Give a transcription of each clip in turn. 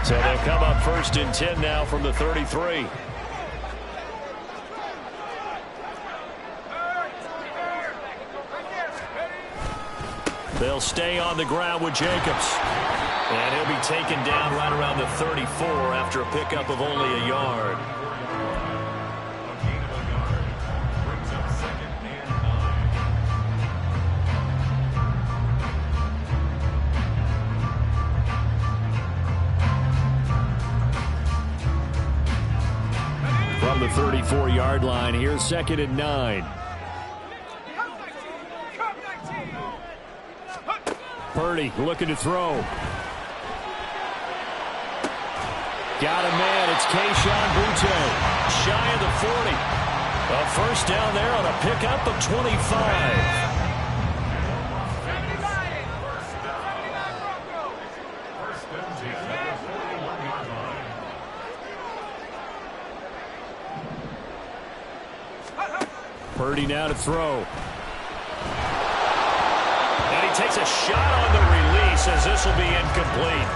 So they'll come up 1st and 10 now from the 33. They'll stay on the ground with Jacobs. And he'll be taken down right around the 34 after a pickup of only a yard. From the 34-yard line, here's 2nd and 9. Purdy looking to throw. Got a man. It's Kiccin shy of the 40. A first down there on a pickup of 25. Purdy now to throw. And he takes a shot on the release as this will be incomplete.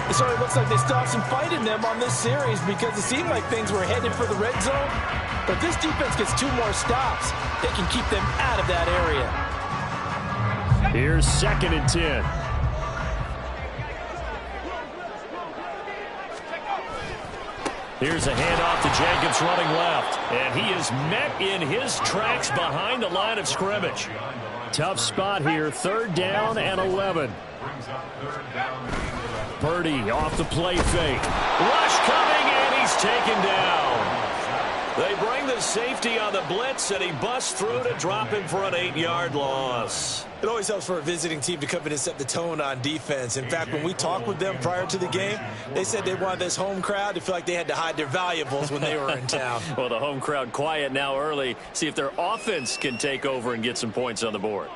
It sort of looks like they still have some fight in them on this series because it seemed like things were headed for the red zone. But this defense gets 2 more stops. They can keep them out of that area. Here's 2nd and 10. Here's a handoff to Jacobs running left. And he is met in his tracks behind the line of scrimmage. Tough spot here. 3rd down and 11. Purdy off the play fake. Rush coming, and he's taken down. They bring the safety on the blitz, and he busts through to drop him for an 8-yard loss. It always helps for a visiting team to come in and set the tone on defense. In fact, when we talked with them prior to the game, they said they wanted this home crowd to feel like they had to hide their valuables when they were in town. Well, the home crowd quiet now early. See if their offense can take over and get some points on the board.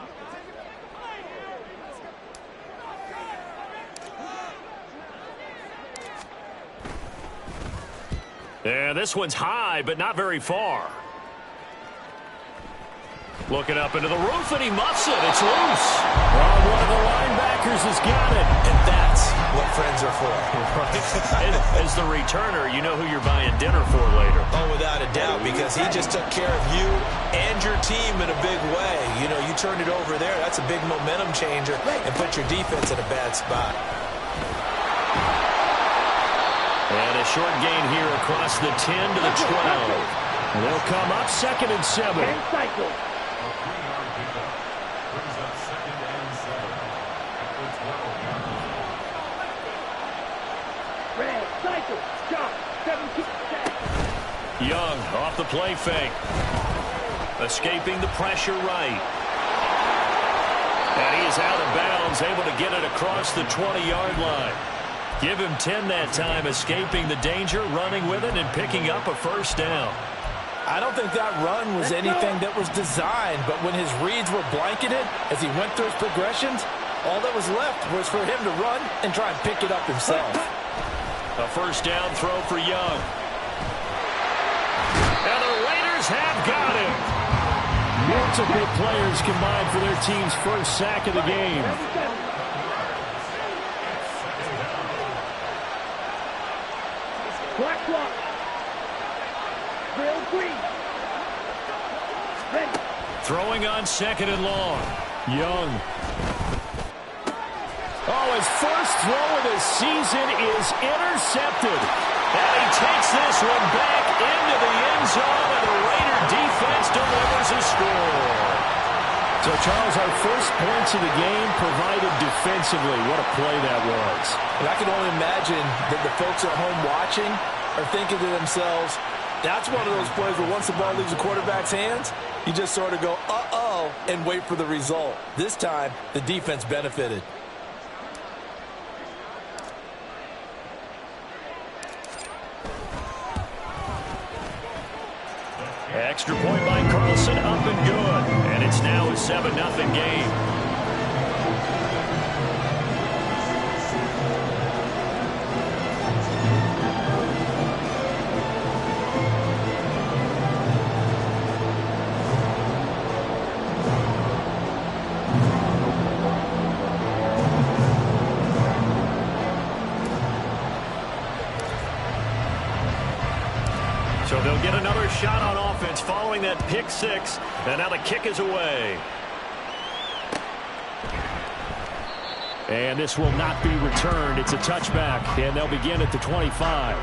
And this one's high, but not very far. Looking up into the roof, and he muffs it. It's loose. Well, one of the linebackers has got it. And that's what friends are for. Right. As the returner, you know who you're buying dinner for later. Oh, without a doubt, because he just took care of you and your team in a big way. You know, you turned it over there. That's a big momentum changer and put your defense in a bad spot. And a short gain here across the 10 to the 12. They'll come up 2nd and 7. Young off the play fake. Escaping the pressure right. And he is out of bounds, able to get it across the 20-yard line. Give him 10 that time, escaping the danger, running with it, and picking up a first down. I don't think that run was anything that was designed, but when his reads were blanketed as he went through his progressions, all that was left was for him to run and try and pick it up himself. A first down throw for Young. And the Raiders have got him. Multiple players combined for their team's first sack of the game. Black clock. Real green. Ready. Throwing on 2nd and long. Young. Oh, his first throw of the season is intercepted. And he takes this one back into the end zone, and the Raider defense delivers a score. So, Charles, our first points of the game provided defensively. What a play that was. And I can only imagine that the folks at home watching are thinking to themselves, that's one of those plays where once the ball leaves the quarterback's hands, you just sort of go, uh-oh, and wait for the result. This time, the defense benefited. Extra point by Carlson, up and good. And it's now a 7-0 game. So they'll get another shot on offense following that pick six. And now the kick is away. And this will not be returned. It's a touchback, and they'll begin at the 25.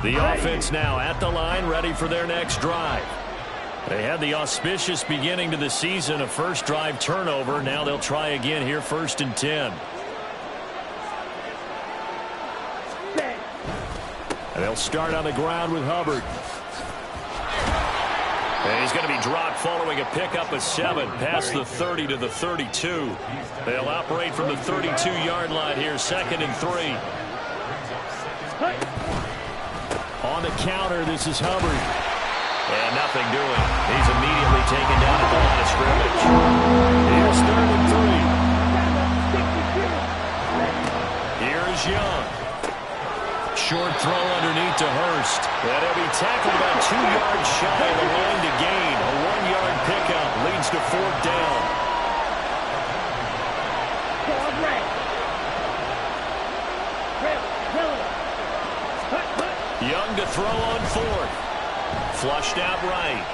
The offense now at the line, ready for their next drive. They had the auspicious beginning to the season, a first drive turnover. Now they'll try again here, 1st and 10. And they'll start on the ground with Hubbard. And he's going to be dropped following a pickup of 7 past the 30 to the 32. They'll operate from the 32-yard line here, 2nd and 3. On the counter, this is Hubbard. And nothing doing. He's immediately taken down at the line of scrimmage. Here's 3rd and 3. Here's Young. Short throw underneath to Hurst. And he'll be tackled about 2 yards shy of the line to gain. A 1-yard pickup leads to 4th down. Young to throw on 4th. Flushed out right.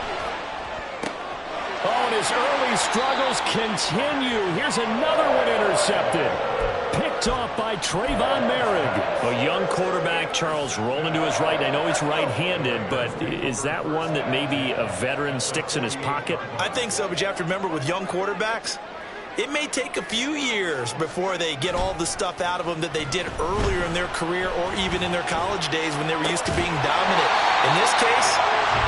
Oh, and his early struggles continue. Here's another one intercepted. Picked off by Trayvon Merrick. A young quarterback, Charles, rolling to his right. I know he's right-handed, but is that one that maybe a veteran sticks in his pocket? I think so, but you have to remember with young quarterbacks, it may take a few years before they get all the stuff out of them that they did earlier in their career or even in their college days when they were used to being dominant. In this case,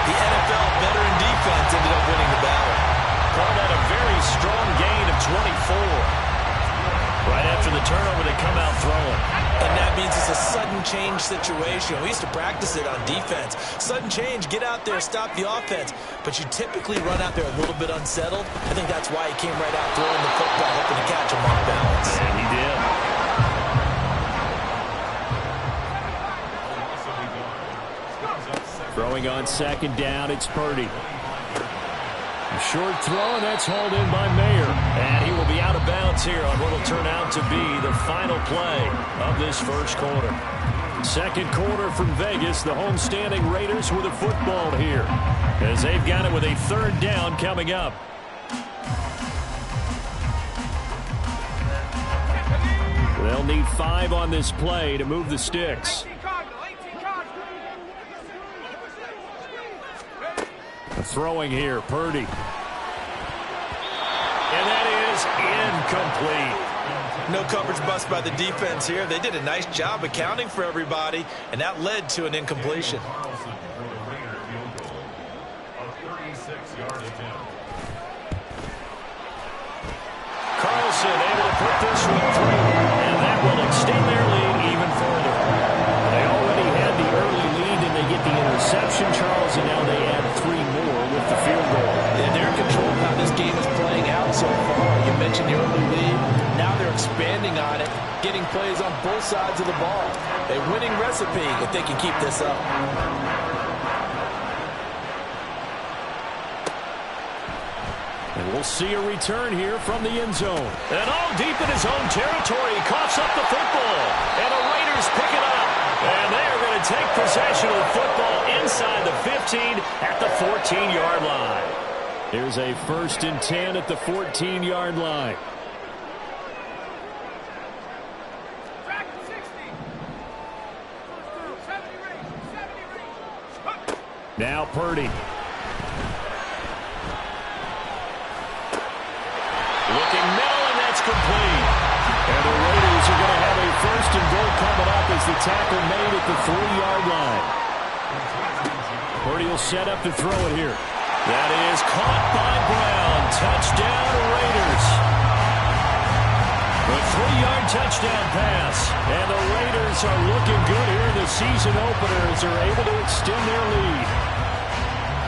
the NFL veteran defense ended up winning the battle. Called that a very strong gain of 24. Right after the turnover, they come out throwing. And that means it's a sudden change situation. We used to practice it on defense. Sudden change, get out there, stop the offense. But you typically run out there a little bit unsettled. I think that's why he came right out throwing the football, hoping to catch him off balance. And he did. Throwing on 2nd down, it's Purdy. A short throw, and that's hauled in by Mayer. And he will be out of bounds here on what will turn out to be the final play of this first quarter. 2nd quarter from Vegas, the homestanding Raiders with a football here, as they've got it with a 3rd down coming up. They'll need 5 on this play to move the sticks. Throwing here, Purdy. And that is incomplete. No coverage bust by the defense here. They did a nice job accounting for everybody, and that led to an incompletion. Carlson able to put this one through, and that will extend their lead even further. They already had the early lead, and they get the interception, Charles, and now they add 3 more with the field goal. And they're in control of how this game is playing out so far. You mentioned the early lead. Now they're expanding on it, getting plays on both sides of the ball. A winning recipe if they can keep this up. And we'll see a return here from the end zone. And all deep in his own territory, he coughs up the football. And the Raiders pick it up. And they're going to take possession of the football inside the 15 at the 14-yard line. Here's a 1st and 10 at the 14-yard line. Now Purdy. Looking middle, and that's complete. And the Raiders are going to have a 1st and goal coming up as the tackle made at the 3-yard line. Purdy will set up to throw it here. That is caught by Brown. Touchdown, Raiders. The 3-yard touchdown pass. And the Raiders are looking good here in the season opener as they're able to extend their lead.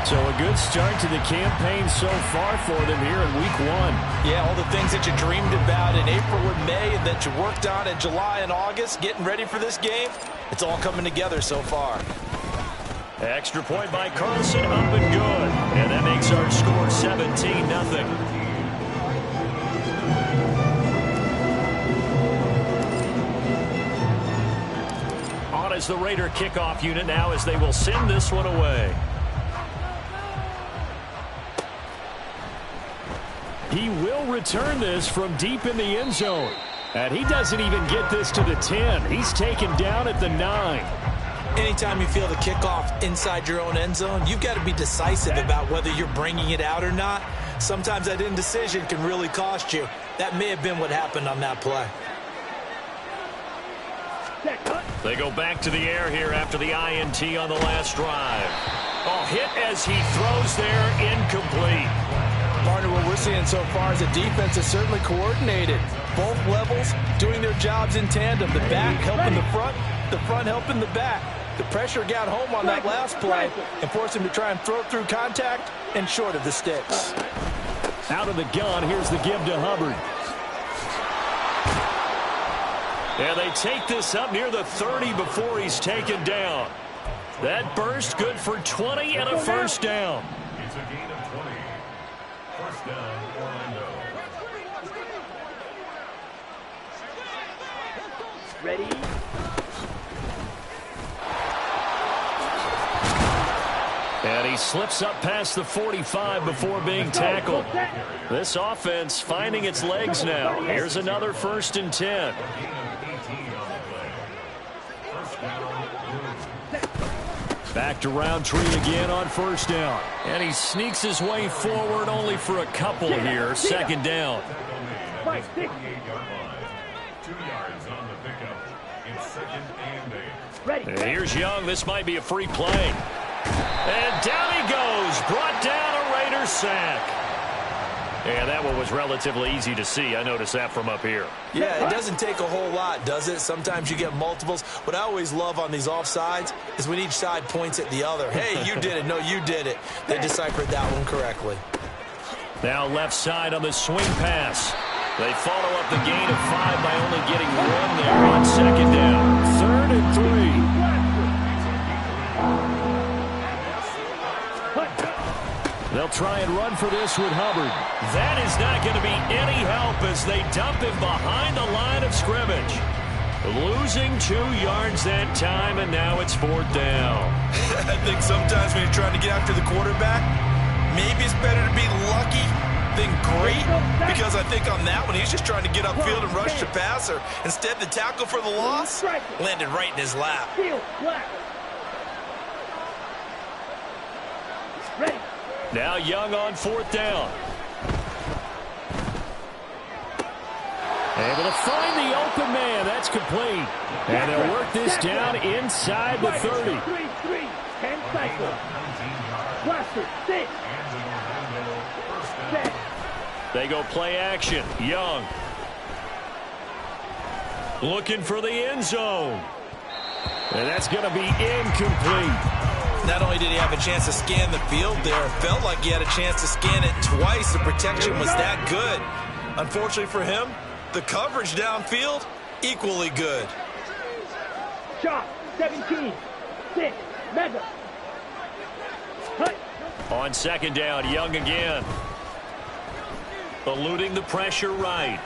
So a good start to the campaign so far for them here in week 1. Yeah, all the things that you dreamed about in April and May and that you worked on in July and August, getting ready for this game, it's all coming together so far. Extra point by Carlson, up and good. And that makes our score 17-0. On is the Raider kickoff unit now as they will send this one away. He will return this from deep in the end zone. And he doesn't even get this to the 10. He's taken down at the 9. Anytime you feel the kickoff inside your own end zone, you've got to be decisive about whether you're bringing it out or not. Sometimes that indecision can really cost you. That may have been what happened on that play. They go back to the air here after the INT on the last drive. Oh, hit as he throws there, incomplete. Partner, what we're seeing so far is the defense is certainly coordinated. Both levels doing their jobs in tandem. The back helping the front helping the back. The pressure got home on that last play and forced him to try and throw it through contact and short of the sticks. Out of the gun, here's the give to Hubbard. And they take this up near the 30 before he's taken down. That burst good for 20 and a 1st down. It's a gain of 20. 1st down, Orlando. Ready? And he slips up past the 45 before being tackled. This offense finding its legs now. Here's another 1st and 10. Back to Roundtree again on 1st down. And he sneaks his way forward only for a couple here. 2nd down. 2 yards on the pickup. It's 2nd and 8. And here's Young. This might be a free play. And down he goes. Brought down a Raiders sack. And that one was relatively easy to see. I noticed that from up here. Yeah, it doesn't take a whole lot, does it? Sometimes you get multiples. What I always love on these offsides is when each side points at the other. Hey, you did it. No, you did it. They deciphered that one correctly. Now left side on the swing pass. They follow up the gain of 5 by only getting 1 there on 2nd down. 3rd and 3. They'll try and run for this with Hubbard. That is not going to be any help as they dump him behind the line of scrimmage. Losing 2 yards that time, and now it's 4th down. I think sometimes when you're trying to get after the quarterback, maybe it's better to be lucky than great, because I think on that one, he's just trying to get upfield and rush the passer. Instead, the tackle for the loss landed right in his lap. Ready. Now Young on 4th down. Able to find the open man. That's complete. And they'll work this down inside the 30. 3-3. 10 cycles. Blaster. 6. Set. They go play action. Young. Looking for the end zone. And that's going to be incomplete. Not only did he have a chance to scan the field there, it felt like he had a chance to scan it twice. The protection was that good. Unfortunately for him, the coverage downfield, equally good. Shot. 17. 6. Mega. Cut. On 2nd down, Young again. Eluding the pressure right.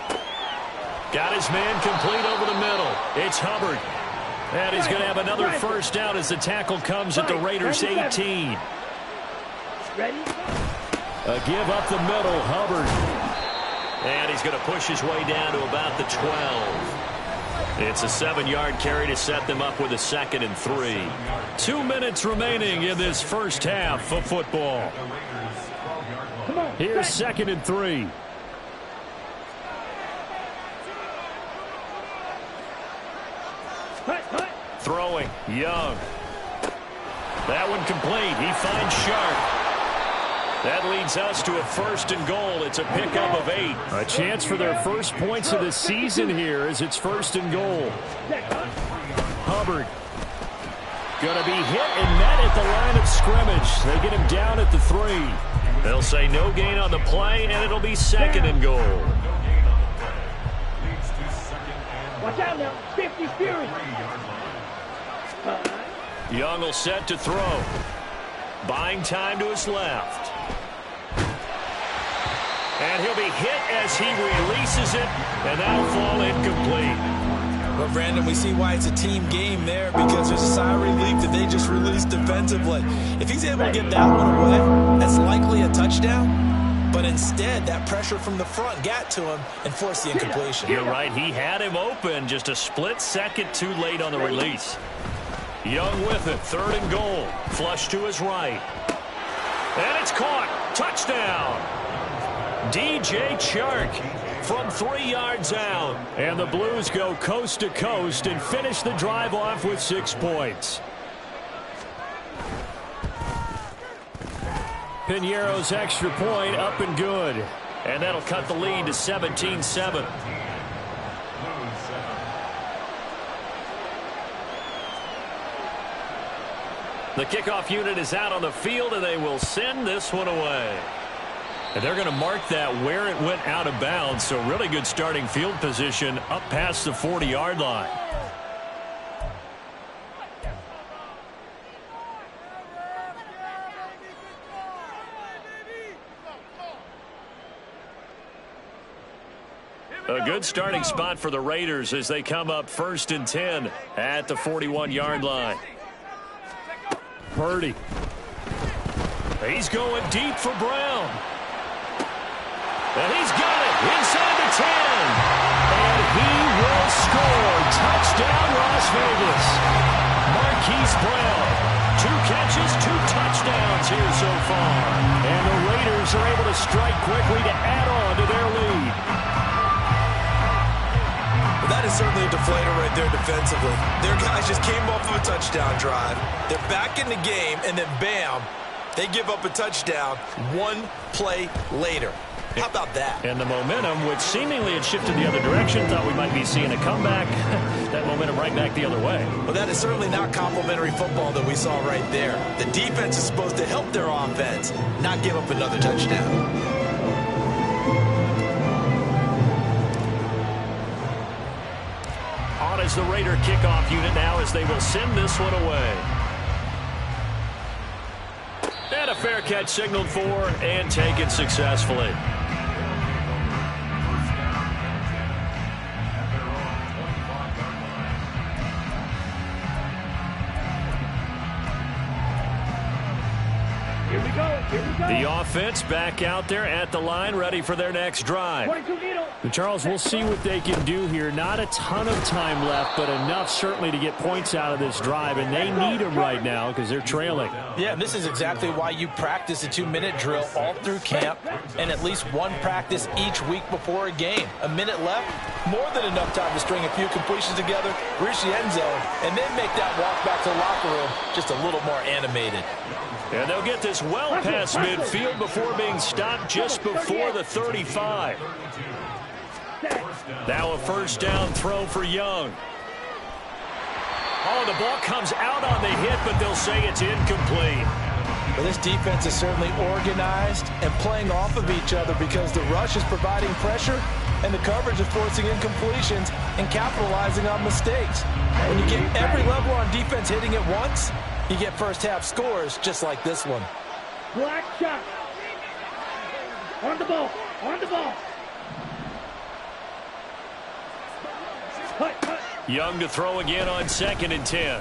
Got his man complete over the middle. It's Hubbard. And he's going to have another first down as the tackle comes at the Raiders' 18. Ready? A give up the middle, Hubbard. And he's going to push his way down to about the 12. It's a 7-yard carry to set them up with a 2nd and 3. 2 minutes remaining in this first half of football. Here's 2nd and 3. Throwing, Young. That one complete. He finds Sharp. That leads us to a 1st and goal. It's a pickup of 8. A chance for their first points of the season here as it's 1st and goal. Hubbard. Going to be hit and met at the line of scrimmage. They get him down at the 3. They'll say no gain on the play, and it'll be 2nd and goal. Watch out now. 50 Fury. Young will set to throw. Buying time to his left. And he'll be hit as he releases it, and that'll fall incomplete. But, Brandon, we see why it's a team game there, because there's a sigh of relief that they just released defensively. If he's able to get that one away, that's likely a touchdown. But instead, that pressure from the front got to him and forced the incompletion. You're right. He had him open, just a split second too late on the release. Young with it, 3rd and goal. Flush to his right. And it's caught. Touchdown. DJ Chark from 3 yards out. And the Blues go coast to coast and finish the drive off with 6 points. Piñeiro's extra point up and good. And that'll cut the lead to 17-7. The kickoff unit is out on the field, and they will send this one away. And they're going to mark that where it went out of bounds, so really good starting field position up past the 40-yard line. A good starting spot for the Raiders as they come up 1st and 10 at the 41-yard line. Purdy. He's going deep for Brown. And he's got it inside the 10. And he will score. Touchdown, Las Vegas. Marquise Brown. 2 catches, 2 touchdowns here so far. And the Raiders are able to strike quickly to add on to their lead. That is certainly a deflator right there defensively. Their guys just came off of a touchdown drive. They're back in the game, and then bam, they give up a touchdown 1 play later. How about that? And the momentum, which seemingly had shifted the other direction, thought we might be seeing a comeback. That momentum right back the other way. Well, that is certainly not complimentary football that we saw right there. The defense is supposed to help their offense, not give up another touchdown. As the Raider kickoff unit now as they will send this one away. And a fair catch signaled for and taken successfully. Here we go. The offense back out there at the line, ready for their next drive. And Charles, we'll see what they can do here. Not a ton of time left, but enough certainly to get points out of this drive, and they need them right now because they're trailing. Yeah, and this is exactly why you practice a 2-minute drill all through camp and at least 1 practice each week before a game. A minute left, more than enough time to string a few completions together, reach the end zone, and then make that walk back to the locker room just a little more animated. And they'll get this well past midfield before being stopped just before the 35. Now a first down throw for Young. Oh, the ball comes out on the hit, but they'll say it's incomplete. Well, this defense is certainly organized and playing off of each other because the rush is providing pressure and the coverage is forcing incompletions and capitalizing on mistakes. When you get every level on defense hitting at once, you get first half scores just like this one. Black shot. On the ball. On the ball. Young to throw again on 2nd and 10.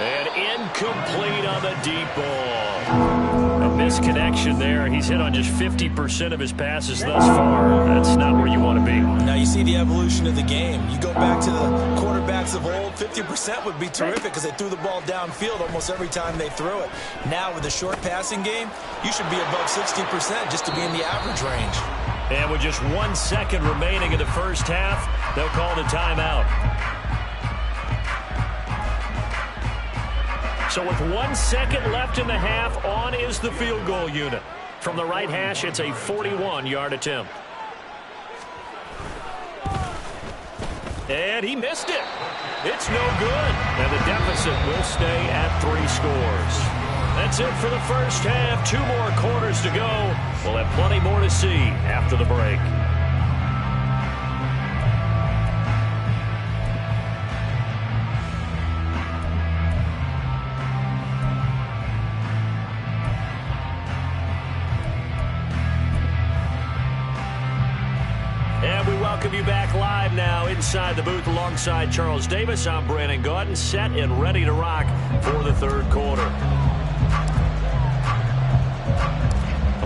And incomplete on the deep ball. A misconnection there. He's hit on just 50% of his passes thus far. That's not where you want to be. Now you see the evolution of the game. You go back to the quarterbacks of old, 50% would be terrific because they threw the ball downfield almost every time they threw it. Now with the short passing game, you should be above 60% just to be in the average range. And with just 1 second remaining in the first half, they'll call the timeout. So with 1 second left in the half, on is the field goal unit. From the right hash, it's a 41-yard attempt. And he missed it. It's no good. And the deficit will stay at 3 scores. That's it for the first half. 2 more quarters to go. We'll have plenty more to see after the break. And we welcome you back live now inside the booth alongside Charles Davis. I'm Brandon Gaudin, set and ready to rock for the third quarter.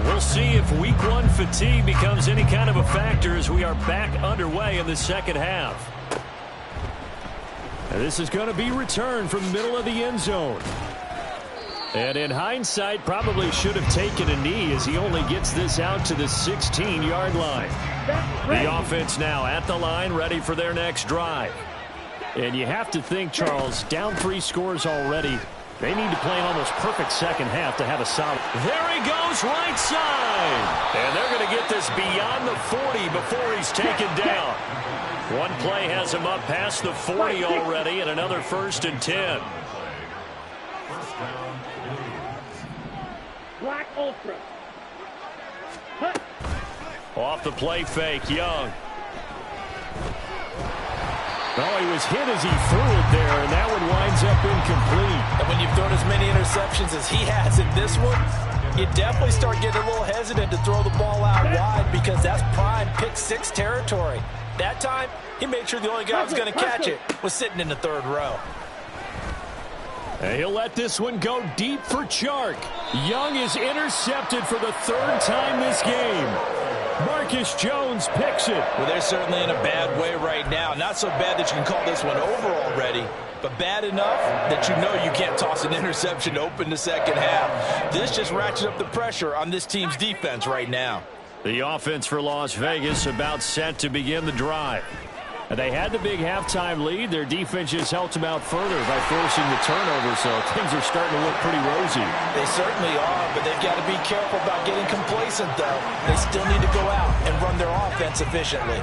We'll see if week 1 fatigue becomes any kind of a factor as we are back underway in the second half. And this is going to be returned from the middle of the end zone. And in hindsight, probably should have taken a knee as he only gets this out to the 16-yard line. The offense now at the line, ready for their next drive. And you have to think, Charles, down 3 scores already. They need to play an almost perfect second half to have a solid. There he goes, right side. And they're going to get this beyond the 40 before he's taken down. One play has him up past the 40 already, and another 1st and 10. Black Ultra. Off the play fake, Young. Oh, he was hit as he threw it there, and that one winds up incomplete. And when you've thrown as many interceptions as he has in this one, you definitely start getting a little hesitant to throw the ball out wide because that's prime pick 6 territory. That time, he made sure the only guy who was going to catch it was sitting in the 3rd row. And he'll let this one go deep for Chark. Young is intercepted for the 3rd time this game. Marcus Jones picks it. Well, they're certainly in a bad way right now. Not so bad that you can call this one over already, but bad enough that you know you can't toss an interception to open the second half. This just ratchets up the pressure on this team's defense right now. The offense for Las Vegas about set to begin the drive. They had the big halftime lead. Their defense just helped them out further by forcing the turnover, so things are starting to look pretty rosy. They certainly are, but they've got to be careful about getting complacent, though. They still need to go out and run their offense efficiently.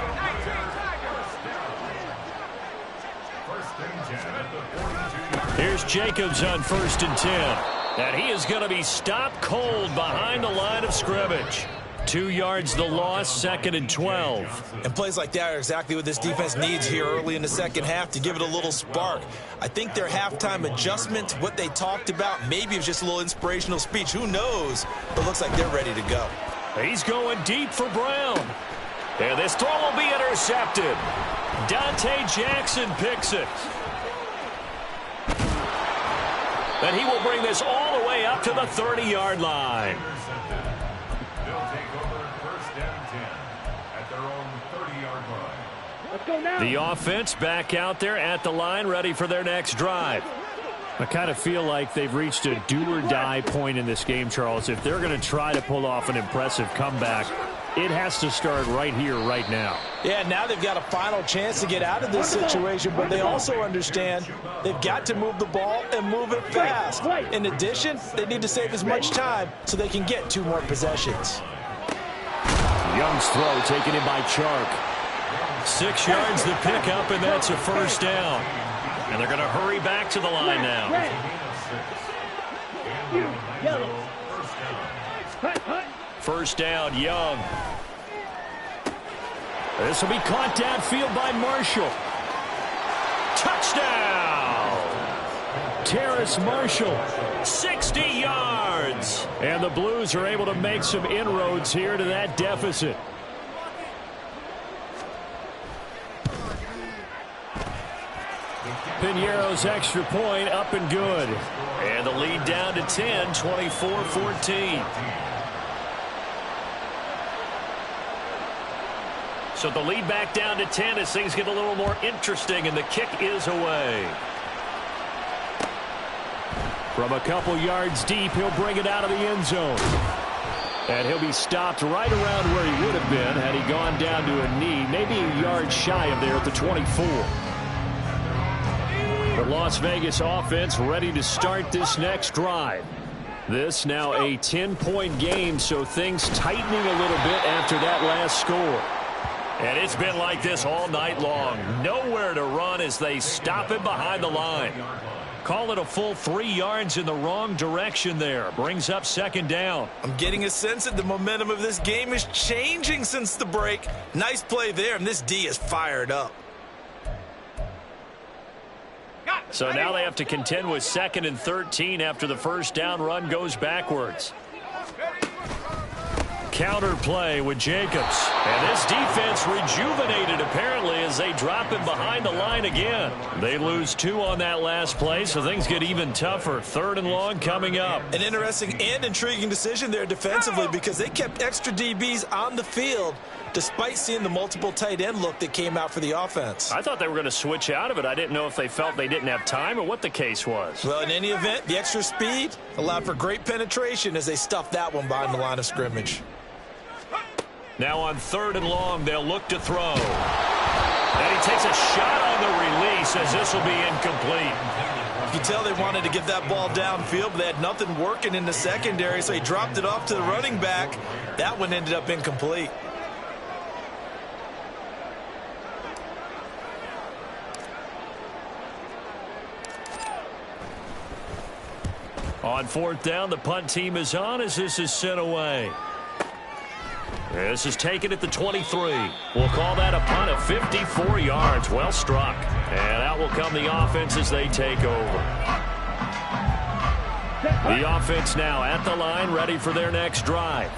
Here's Jacobs on 1st and 10. And he is going to be stopped cold behind the line of scrimmage. 2 yards the loss, 2nd and 12. And plays like that are exactly what this defense needs here early in the second half to give it a little spark. I think their halftime adjustment, what they talked about, maybe it was just a little inspirational speech. Who knows? But looks like they're ready to go. He's going deep for Brown. And this throw will be intercepted. Dante Jackson picks it. And he will bring this all the way up to the 30-yard line. Let's go now. The offense back out there at the line, ready for their next drive. I kind of feel like they've reached a do-or-die point in this game, Charles. If they're going to try to pull off an impressive comeback, it has to start right here, right now. Yeah, now they've got a final chance to get out of this situation, but they also understand they've got to move the ball and move it fast. In addition, they need to save as much time so they can get 2 more possessions. Young's throw taken in by Chark. 6 yards the pickup, and that's a 1st down. And they're going to hurry back to the line now. First down, Young. This will be caught downfield by Marshall. Touchdown! Terrace Marshall, 60 yards. And the Blues are able to make some inroads here to that deficit. Piñeiro's extra point up and good. And the lead down to 10, 24-14. So the lead back down to 10 as things get a little more interesting, and the kick is away. From a couple yards deep, he'll bring it out of the end zone. And he'll be stopped right around where he would have been had he gone down to a knee, maybe a yard shy of there at the 24. The Las Vegas offense ready to start this next drive. This now a 10-point game, so things tightening a little bit after that last score. And it's been like this all night long. Nowhere to run as they stop him behind the line. Call it a full 3 yards in the wrong direction there. Brings up second down. I'm getting a sense that the momentum of this game is changing since the break. Nice play there, and this D is fired up. So now they have to contend with 2nd and 13 after the first down run goes backwards. Counter play with Jacobs. And this defense rejuvenated apparently as they drop him behind the line again. They lose 2 on that last play, so things get even tougher. 3rd and long coming up. An interesting and intriguing decision there defensively because they kept extra DBs on the field despite seeing the multiple tight end look that came out for the offense. I thought they were going to switch out of it. I didn't know if they felt they didn't have time or what the case was. Well, in any event, the extra speed allowed for great penetration as they stuffed that one behind the line of scrimmage. Now on 3rd and long, they'll look to throw. And he takes a shot on the release as this will be incomplete. You can tell they wanted to get that ball downfield, but they had nothing working in the secondary, so he dropped it off to the running back. That one ended up incomplete. On 4th down, the punt team is on as this is sent away. This is taken at the 23. We'll call that a punt of 54 yards. Well struck. And out will come the offense as they take over. The offense now at the line, ready for their next drive.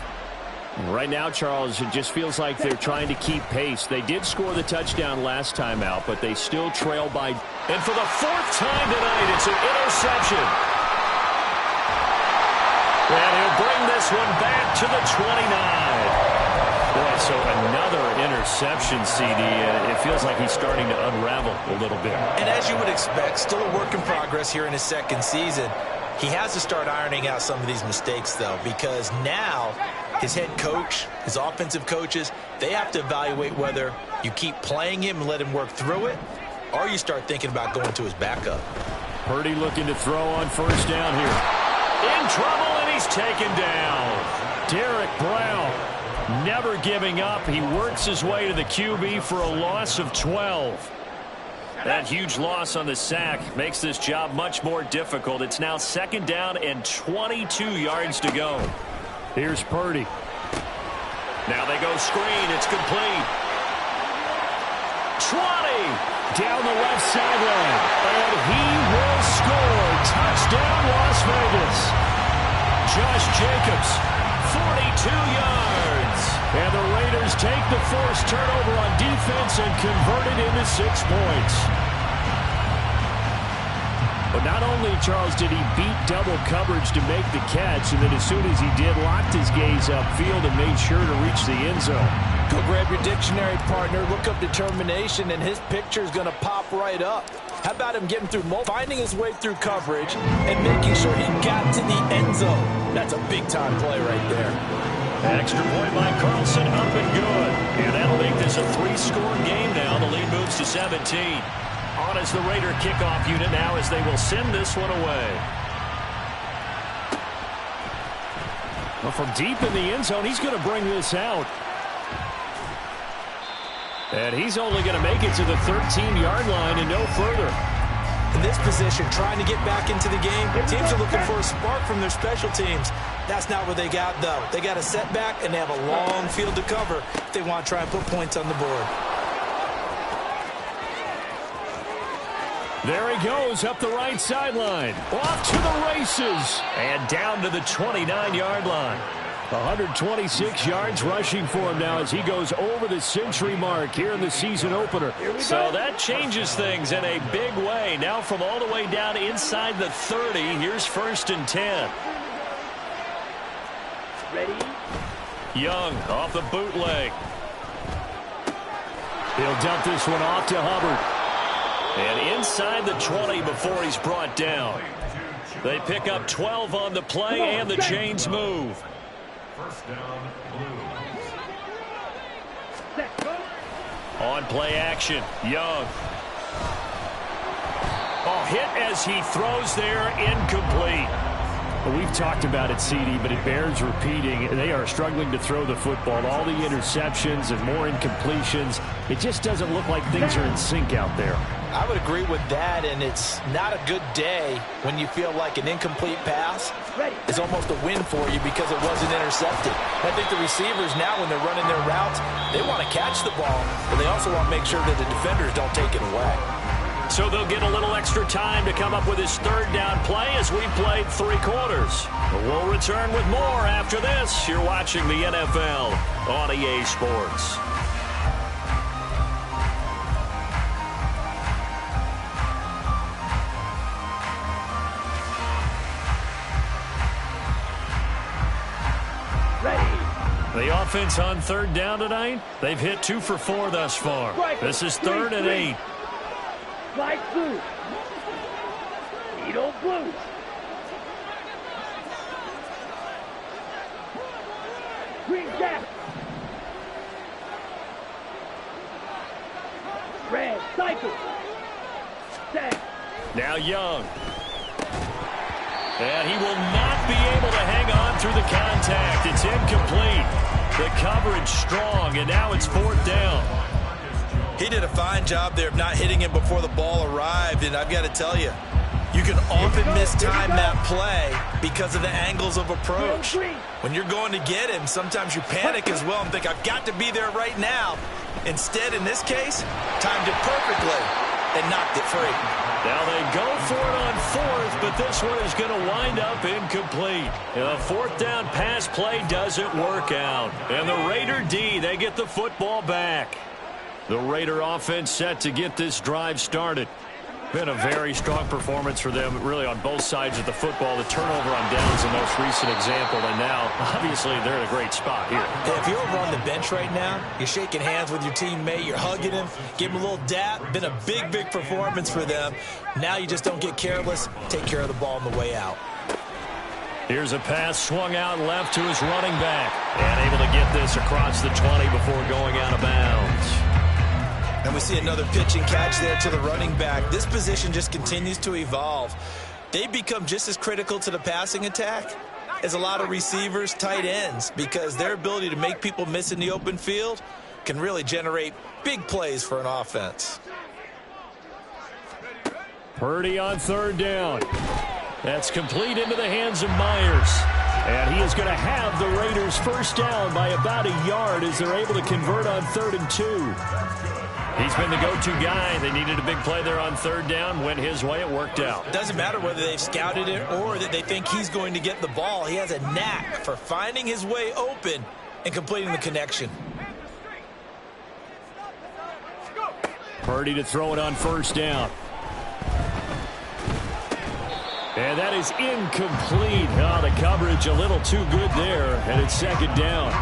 Right now, Charles, it just feels like they're trying to keep pace. They did score the touchdown last time out, but they still trail by. And for the 4th time tonight, it's an interception. And he'll bring this one back to the 29. Boy, so another interception, CD. It feels like he's starting to unravel a little bit. And as you would expect, still a work in progress here in his 2nd season. He has to start ironing out some of these mistakes, though, because now his head coach, his offensive coaches, they have to evaluate whether you keep playing him and let him work through it, or you start thinking about going to his backup. Purdy looking to throw on 1st down here. In trouble, and he's taken down. Derek Brown. Never giving up. He works his way to the QB for a loss of 12. That huge loss on the sack makes this job much more difficult. It's now 2nd down and 22 yards to go. Here's Purdy. Now they go screen. It's complete. 20 down the left sideline. And he will score. Touchdown, Las Vegas. Josh Jacobs, 42 yards. And the Raiders take the forced turnover on defense and convert it into 6 points. But not only, Charles, did he beat double coverage to make the catch, and then as soon as he did, locked his gaze upfield and made sure to reach the end zone. Go grab your dictionary, partner. Look up determination, and his picture is going to pop right up. How about him getting through, finding his way through coverage and making sure he got to the end zone? That's a big-time play right there. Extra point by Carlson, up and good. And that'll make this a 3-score game now. The lead moves to 17. On as the Raider kickoff unit now as they will send this one away. Well, from deep in the end zone, he's going to bring this out. And he's only going to make it to the 13-yard line and no further. In this position, trying to get back into the game, teams are looking for a spark from their special teams. That's not what they got, though. They got a setback, and they have a long field to cover if they want to try and put points on the board. There he goes up the right sideline. Off to the races. And down to the 29-yard line. 126 yards rushing for him now as he goes over the century mark here in the season opener. So that changes things in a big way. Now from all the way down inside the 30, here's 1st and 10. Ready? Young off the bootleg. He'll dump this one off to Hubbard. And inside the 20 before he's brought down. They pick up 12 on the play, and the chains move. First down, Blues. On play action, Young. Oh, hit as he throws there, incomplete. Well, we've talked about it, CD, but it bears repeating. They are struggling to throw the football. All the interceptions and more incompletions. It just doesn't look like things are in sync out there. I would agree with that, and it's not a good day when you feel like an incomplete pass is almost a win for you because it wasn't intercepted. I think the receivers now, when they're running their routes, they want to catch the ball, but they also want to make sure that the defenders don't take it away. So they'll get a little extra time to come up with his 3rd down play as we played 3 quarters. We'll return with more after this. You're watching the NFL on EA Sports. The offense on 3rd down tonight, they've hit 2 for 4 thus far. This is 3rd and 8. Light blue. Needle blue. Green jack. Red cycle. Set. Now Young. And he will not be able to hang on through the contact. It's incomplete. The coverage strong, and now it's 4th down. He did a fine job there of not hitting him before the ball arrived, and I've got to tell you, you can often mistime that play because of the angles of approach. When you're going to get him, sometimes you panic as well and think, I've got to be there right now. Instead, in this case, timed it perfectly and knocked it free. Now they go for it on 4th, but this one is going to wind up incomplete. The 4th down pass play doesn't work out. And the Raider D, they get the football back. The Raider offense set to get this drive started. Been a very strong performance for them, really, on both sides of the football. The turnover on downs the most recent example, and now, obviously, they're in a great spot here. If you're over on the bench right now, you're shaking hands with your teammate, you're hugging him, give him a little dap. Been a big, big performance for them. Now you just don't get careless. Take care of the ball on the way out. Here's a pass swung out left to his running back, and able to get this across the 20 before going out of bounds. And we see another pitch and catch there to the running back. This position just continues to evolve. They become just as critical to the passing attack as a lot of receivers, tight ends, because their ability to make people miss in the open field can really generate big plays for an offense. Purdy on 3rd down. That's complete into the hands of Myers. And he is going to have the Raiders 1st down by about a yard as they're able to convert on 3rd and 2. He's been the go-to guy. They needed a big play there on 3rd down. Went his way. It worked out. Doesn't matter whether they've scouted it or that they think he's going to get the ball. He has a knack for finding his way open and completing the connection. Purdy to throw it on 1st down. And that is incomplete. Oh, the coverage a little too good there, and it's 2nd down.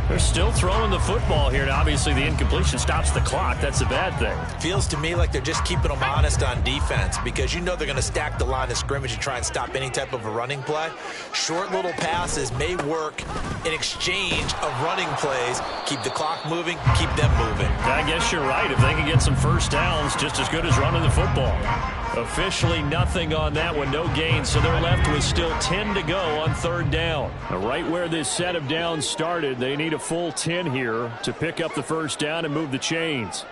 They're still throwing the football here, and obviously the incompletion stops the clock. That's a bad thing. Feels to me like they're just keeping them honest on defense because you know they're going to stack the line of scrimmage and try and stop any type of a running play. Short little passes may work in exchange of running plays. Keep the clock moving, keep them moving. I guess you're right. If they can get some 1st downs, just as good as running the football. Officially nothing on that one, no gain, so they're left with still 10 to go on 3rd down. Right where this set of downs started, they need a full 10 here to pick up the 1st down and move the chains.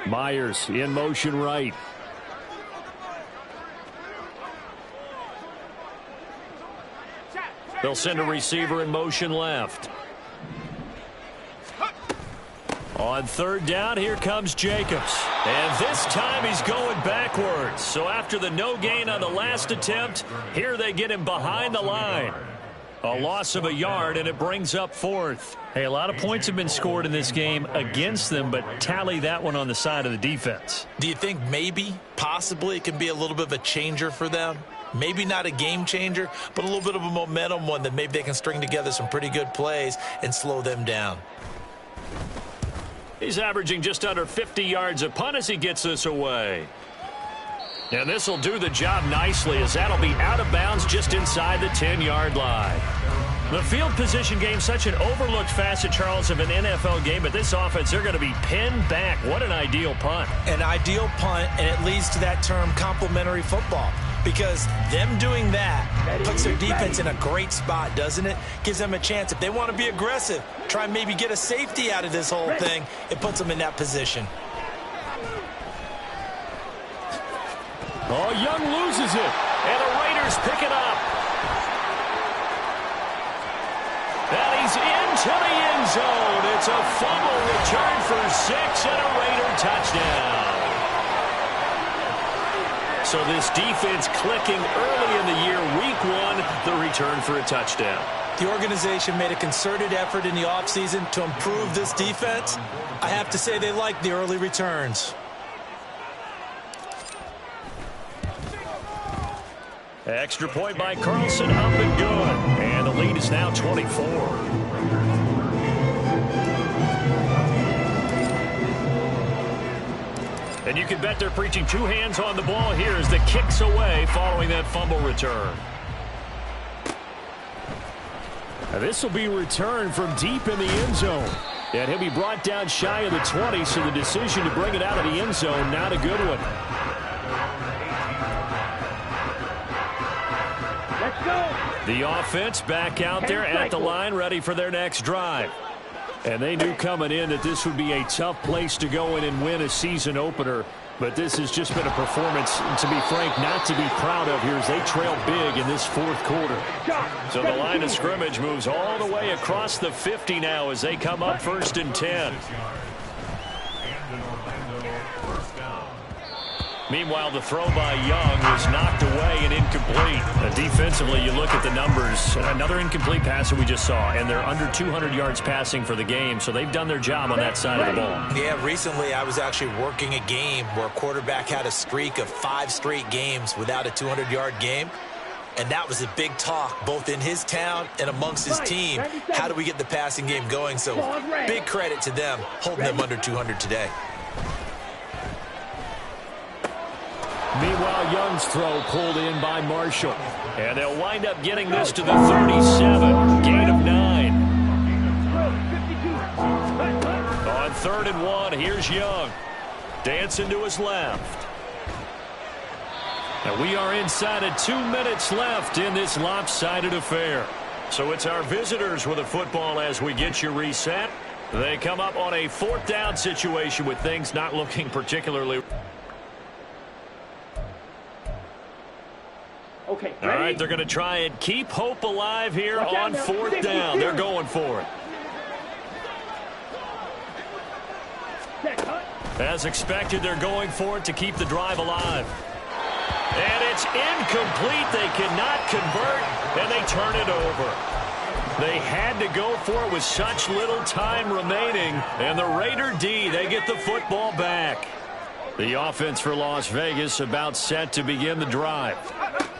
Myers in motion right. They'll send a receiver in motion left. On 3rd down, here comes Jacobs. And this time he's going backwards. So after the no gain on the last attempt, here they get him behind the line. A loss of a yard, and it brings up fourth. Hey, a lot of points have been scored in this game against them, but tally that one on the side of the defense. Do you think maybe, possibly, it can be a little bit of a changer for them? Maybe not a game changer, but a little bit of a momentum one that maybe they can string together some pretty good plays and slow them down. He's averaging just under 50 yards a punt as he gets this away. And this will do the job nicely, as that'll be out of bounds just inside the 10-yard line. The field position game, such an overlooked facet, Charles, of an NFL game, but this offense, they're going to be pinned back. What an ideal punt. An ideal punt, and it leads to that term complementary football, because them doing that puts their defense in a great spot, doesn't it? Gives them a chance. If they want to be aggressive, try and maybe get a safety out of this whole thing, it puts them in that position. Oh, Young loses it. And the Raiders pick it up. And he's into the end zone. It's a fumble return for 6 and a Raider touchdown. So this defense clicking early in the year, week 1, the return for a touchdown. The organization made a concerted effort in the offseason to improve this defense. I have to say they like the early returns. Extra point by Carlson, up and good. And the lead is now 24. And you can bet they're preaching 2 hands on the ball here as the kicks away following that fumble return. Now this will be returned from deep in the end zone. And he'll be brought down shy of the 20, so the decision to bring it out of the end zone, not a good one. The offense back out there at the line, ready for their next drive. And they knew coming in that this would be a tough place to go in and win a season opener. But this has just been a performance, to be frank, not to be proud of here as they trail big in this fourth quarter. So the line of scrimmage moves all the way across the 50 now as they come up 1st and 10. Meanwhile, the throw by Young was knocked away and incomplete. Defensively, you look at the numbers. Another incomplete pass that we just saw, and they're under 200 yards passing for the game, so they've done their job on that side of the ball. Yeah, recently I was actually working a game where a quarterback had a streak of 5 straight games without a 200-yard game, and that was a big talk both in his town and amongst his team. How do we get the passing game going? So big credit to them holding them under 200 today. Meanwhile, Young's throw pulled in by Marshall. And they'll wind up getting this to the 37. Gain of 9. On 3rd and 1, here's Young. Dancing to his left. And we are inside of 2 minutes left in this lopsided affair. So it's our visitors with the football as we get you reset. They come up on a 4th down situation with things not looking particularly. Okay, all right, they're going to try and keep hope alive here on 4th down. They're going for it. As expected, they're going for it to keep the drive alive. And it's incomplete. They cannot convert, and they turn it over. They had to go for it with such little time remaining. And the Raider D, they get the football back. The offense for Las Vegas about set to begin the drive.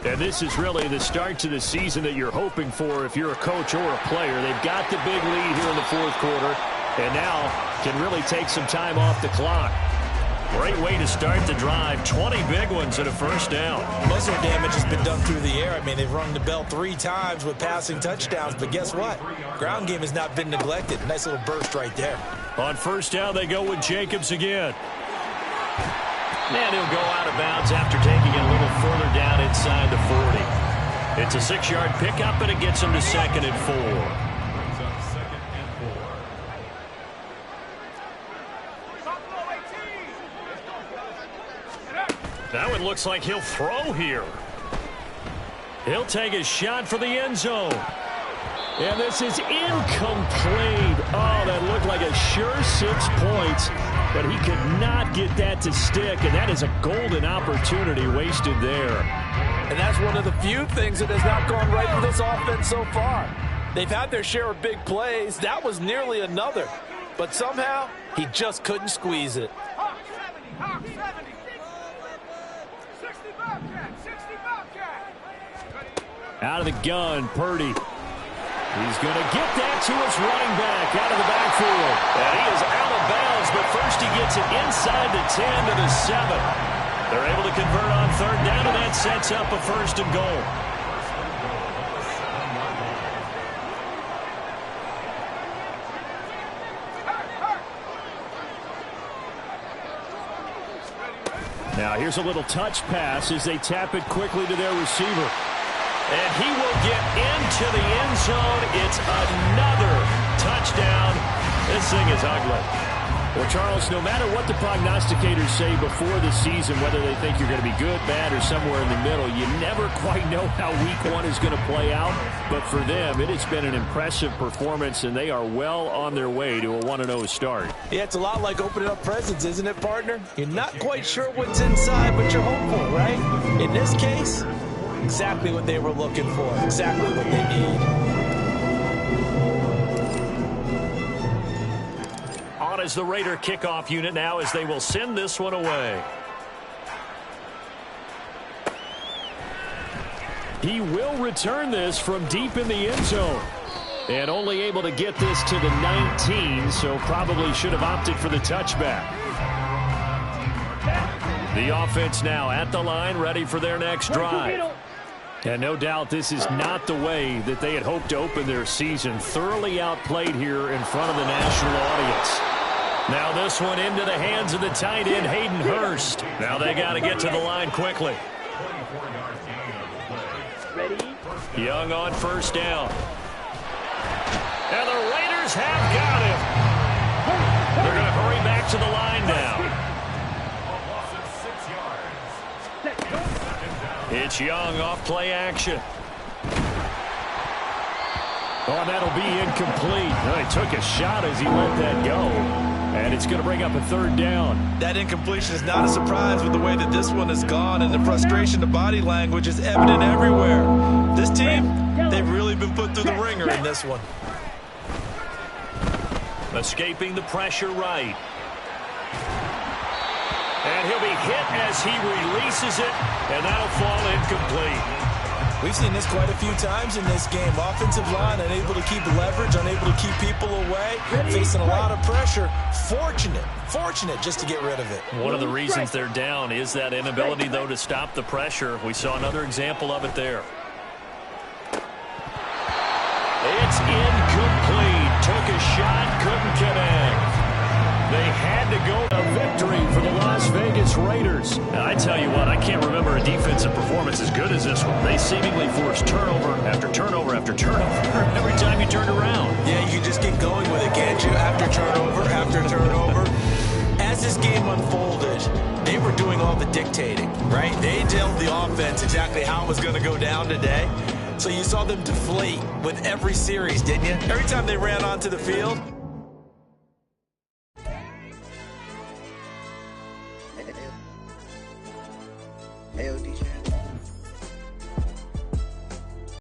And this is really the start to the season that you're hoping for if you're a coach or a player. They've got the big lead here in the 4th quarter, and now can really take some time off the clock. Great way to start the drive. 20 big ones at a 1st down. Most of their damage has been done through the air. I mean, they've rung the bell 3 times with passing touchdowns, but guess what? Ground game has not been neglected. Nice little burst right there. On 1st down, they go with Jacobs again. And he'll go out of bounds after taking it a little further down inside the 40. It's a 6-yard pickup, and it gets him to 2nd and 4. That one looks like he'll throw here. He'll take a shot for the end zone. And this is incomplete. Oh, that looked like a sure 6 points. But he could not get that to stick, and that is a golden opportunity wasted there. And that's one of the few things that has not gone right for this offense so far. They've had their share of big plays. That was nearly another. But somehow, he just couldn't squeeze it. Out of the gun, Purdy. He's going to get that to his running back out of the backfield. And he is out of bounds, but first he gets it inside the 10 to the 7. They're able to convert on third down, and that sets up a first and goal. Now here's a little touch pass as they tap it quickly to their receiver. And he will get into the end zone. It's another touchdown. This thing is ugly. Well, Charles, no matter what the prognosticators say before the season, whether they think you're going to be good, bad, or somewhere in the middle, you never quite know how week one is going to play out. But for them, it has been an impressive performance, and they are well on their way to a 1-0 start. Yeah, it's a lot like opening up presents, isn't it, partner? You're not quite sure what's inside, but you're hopeful, right? In this case, exactly what they were looking for, exactly what they need. On is the Raider kickoff unit now as they will send this one away. He will return this from deep in the end zone. And only able to get this to the 19, so probably should have opted for the touchback. The offense now at the line, ready for their next drive. And no doubt this is not the way that they had hoped to open their season. Thoroughly outplayed here in front of the national audience. Now this one into the hands of the tight end, Hayden Hurst. Now they got to get to the line quickly. Young on first down. And the Raiders have got him. They're going to hurry back to the line now. It's Young off play action. Oh, that'll be incomplete. Oh, he took a shot as he let that go. And it's going to bring up a third down. That incompletion is not a surprise with the way that this one has gone, and the frustration, the body language is evident everywhere. This team, they've really been put through the ringer in this one. Escaping the pressure right. And he'll be hit as he releases it, and that'll fall incomplete. We've seen this quite a few times in this game. Offensive line unable to keep leverage, unable to keep people away, facing a lot of pressure. Fortunate just to get rid of it. One of the reasons they're down is that inability, though, to stop the pressure. We saw another example of it there. It's incomplete. Took a shot, couldn't connect. They had to go to victory for the Las Vegas Raiders. Now, I tell you what, I can't remember a defensive performance as good as this one. They seemingly forced turnover after turnover after turnover every time you turned around. Yeah, you can just keep going with it, can't you? After turnover. As this game unfolded, they were doing all the dictating, right? They told the offense exactly how it was going to go down today. So you saw them deflate with every series, didn't you? Every time they ran onto the field. Hey, DJ.